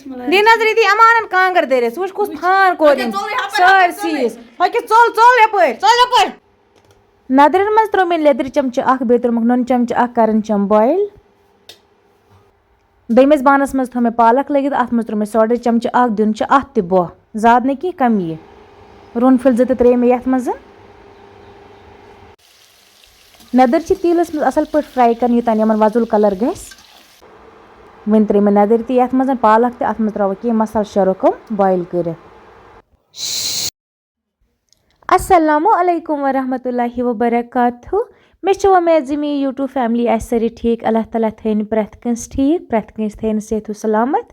दी नजर दी अमान कांगर दरिस वुच कुछ फान कोरिन सरसीस हके चल चल यपर नदरन मज त्रो मे लेदर चमच अख बे त्रुमुक नुन चमच अख करन चम बॉयल दमिस बानस मज थो मे पालक लगित अथ मज त्रो मे सोडर चमच अख दिन छ अथ ते बो ज्यादा न की कम ये रुन फिल जत त्रे मे यथ मज नदर छ तीलस मज असल पट फ्राई करन युतान यमन वजुल कलर गस वन त्रे मे नदर ते यथ मज पालक ते अथ मज त्रो के मसाल शरोकम बॉयल कर अस्सलामु अलैकुम वरहमतुल्लाहि वबरकातुहू मे छ उम्मीद ज मे यूट्यूब फैमिली आसि सारी ठीक अल्लाह ताला थैन प्रथ कंस ठीक प्रथ कंस थैन सेहत सलामत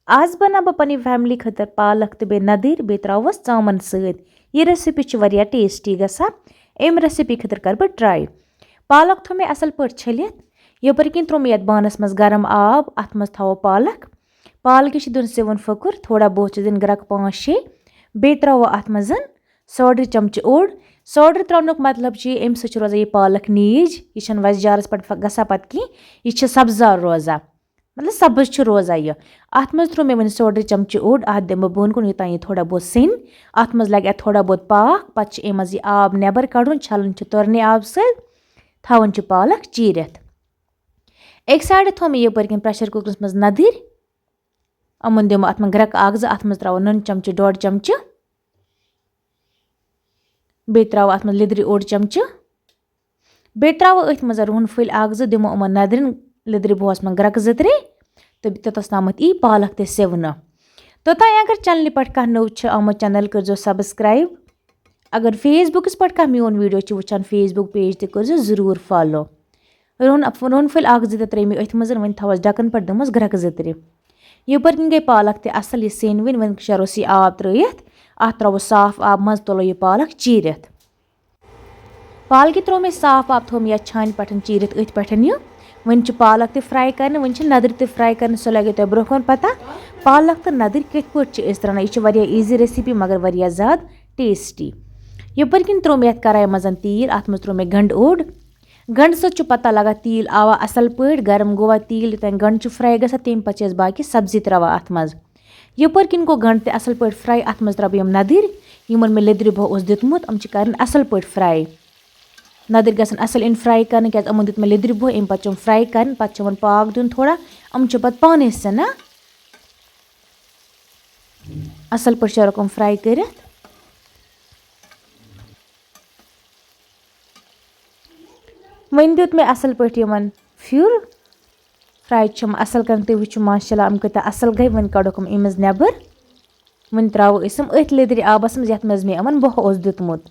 आज बना बह पनी फैमिली खतर पालक तो बे नदर बे त्रवस चामन सत यह रेसिपी छ वरिया टेस्टी गसा एम रेसिपी खतर कर बह ट्राई पालक थो मे असल पट छलित यपर किन त्रो मे यत बानस मज गरम आब अथ मज थो पालक पालक दिन सिवन फकुर थोड़ा बहुत दिन ग्रक 5-6 बे त्रो अथ मज सोडर चमच ओड सोडर त्रोनुक मतलब अम सह रोजान यह पालक नीज यह वजजारस पे गसा पत की यह सब्जार रोजा मतलब सब्ज रोजा यह अत मज त्रो मे वन सोडर चमच ओड अत दिम बोन कुन युतान यह थोड़ा बहुत सिन अत मज लगे थोड़ा बहुत पाक पत अम मज यह आब नेबर कड़न छलन तुरने आब सवन पालक चीरित एक साइड थो मे यपर किन प्रेशर कुकरस मज नदर अमुन दिमो अत मज ग्रक अख अत मज त्रो नुन चमच 1.5 चमच बे त्रो अत मज लिदर 1 चमच बे त्रो अथ मज रुन फुल अख दिमो अमन नदरन लिदर बोस मज ग्रक 2-3 तो तोतस तामत ई पालक ते सेवन तोतान अगर चैनल पे कह नव आमुत चैनल कर सब्सक्राइब अगर फेसबुकस पे कह मोन वीडियो वुचान फेसबुक पेज ते कर जरूर फॉलो रुन फुल अख 2 त्रे मे अथ मज वन थवस ढकन पे दमस ग्रक 2-3 यपर किन गई पालक ते असल यह सेन वन शरोस यह आब त्रयित अत त्रो साफ आब मज तुलो यह पालक चीरित पालक त्रो मे साफ आब थो मे छान पे चीरित अथ पे यह वन पालक ते फ्राई कर वन नदर ते फ्राई कर सह लगे तुम ब्रोह पता पालक तो नदर कथ पे रान यह ईजी रेसिपी मगर वरिया ज़्यादा टेस्टी यपर किन त्रो मे यथ कराय मज तील अत मज त्रो मे गंड ओड गंड सत पता लगा तील आवा असल पे गरम गोवा तील युतान गंड फ्राई गसा तम पे बाकी सब्जी त्रवा अत मज यपर किन गो गंड ते असल पे फ्राई अत मज त्रा यम नदर यमन मे लिदर बह दितमुत अम कर असल पे फ्राई नदर गसन असल इन फ्राई कर क्या अमन दित मे लिदर बह अम पे फ्राई कर पे पाक दिन थोड़ा अम पे पाने सन असल पे शरकम फ्राई कर वन दित मे असल पे यमन फ्यूर फ्राई असल कर तुम वो माशाल्लाह अम कत असल गई one कड़ोकम Amjad neighbour one throw अथ लिदर आबस मज ये मे अमन बह दितमुत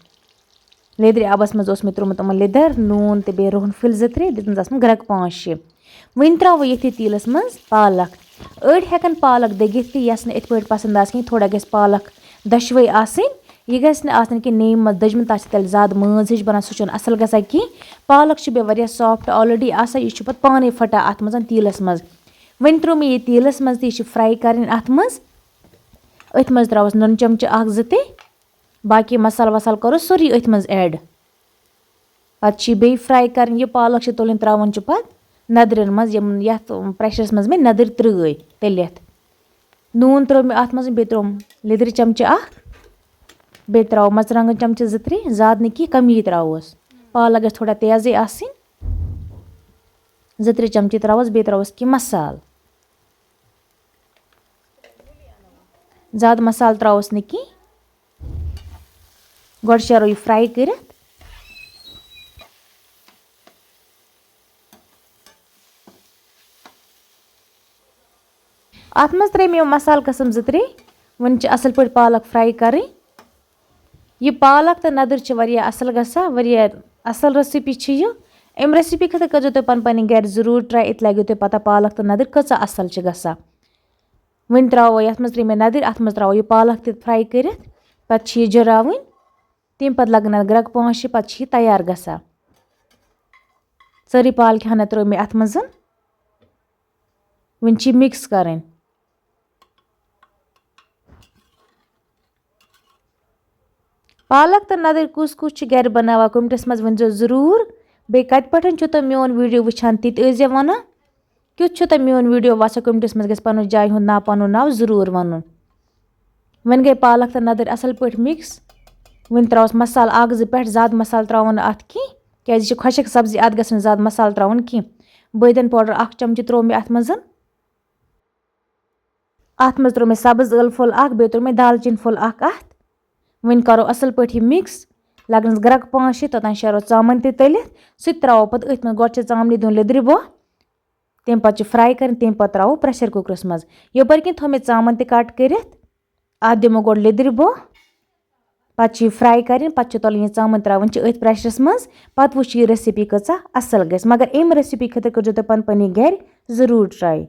लिदर आबस मज मे त्रोमुत अमन लिदर नून तो बे रुहन फुल 2-3 दितमस ग्रक 5-6 वन त्रो ये तीलस मज पालक अड़ हेकन पालक दगित यस इत पे पसंद आन थोड़ा गस पालक दशवे आसन यह गि कि नेम मज दजम तथ तेल ज्यादा मज हिच बनान सह असल गसा कह पालक बे वरिया सॉफ्ट ऑलरेडी आसान यह पे पाने फटा अत मज तीलस मज वन त्रो मे यह तीलस मज तो यह फ्राई कर अत मज त्रवस नुन चमच 1-2 बाकी मसाल वसाल करो सोरी अथ मज ऐड पे बे फ्राई कर यह पालक तुलन त्रावन पे नदरन मज ये प्रेशरस मज मे नदर त्रय तलित नून त्रो मे अत मज बे त्रोम लिदर चमच 1 बे त्रो मरचांगन चमच 2-3 ज्यादा न कमी त्रोस पालक गस थोड़ा तेजे आसन 2-3 चमच त्रोस बे त्रोस कि मसाल ज्यादा मसाल त्रोस न कि गोड शरो यह फ्राई कर अत मज त्रे मे मसाल कसम 2-3 वन असल पे पालक फ्राई कर यह पालक तो नदर वरिया असल गसा वरिया असल रेसिपी यह अम रेसिपी खतर कर तुम पन गर जरूर ट्राई इत लगे तुम पता पालक तो नदर कचा असल गसा वन त्रो ये मज त्रे मे नदर अत मज त्रो यह पालक ते फ्राई कर पे जुरावन तम पे लगन ग्रक 5-6 पे यह तैयार गसा सारी पालक हना त्रो मे अत मज वन मिक्स कर पालक तो नदर कुस गर बनावा कमेंटस मज वन जरूर बे कत पे तुम मोन वीडियो वुचान ति वन क्युत छु त मियोन वीडियो वासा कमेंटस मज गस पनु जाय हुन नाव पनु नाव जरूर वनुन। वन गई पालक त नदर असल पट मिक्स। वन त्रावस मसाल आग ज पेट ज्यादा मसाल त्रावन अत की क्या छ खुशक सब्जी अत गसन ज्यादा मसाल त्रावन की। बैदन पाउडर 1 चमची त्रो मे अत मजन। अत मज त्रो मे सब्ज ٲल फुल 1 बे त्रो मे दालचीन फुल 1 अत। वन करो असल पट मिक्स लगनस ग्रक 5-6 तोतान शरो चामन ते तलित सु त्रावो पत अथ में गोड चामनी दुन लेद्रि बो तेम पत फ्राई कर तेम पत त्रावो प्रेशर कुकरस मज यपर किन थो मे चामन ते कट करित अत दिमो गोड लेद्रि बो पत फ्राई कर पत तल ये चामन त्रावन अथ प्रेशरस मज पत वुच ये रेसिपी कचा असल गस। मगर एम रेसिपी खतर कर जो पन पनी घर जरूर ट्राई।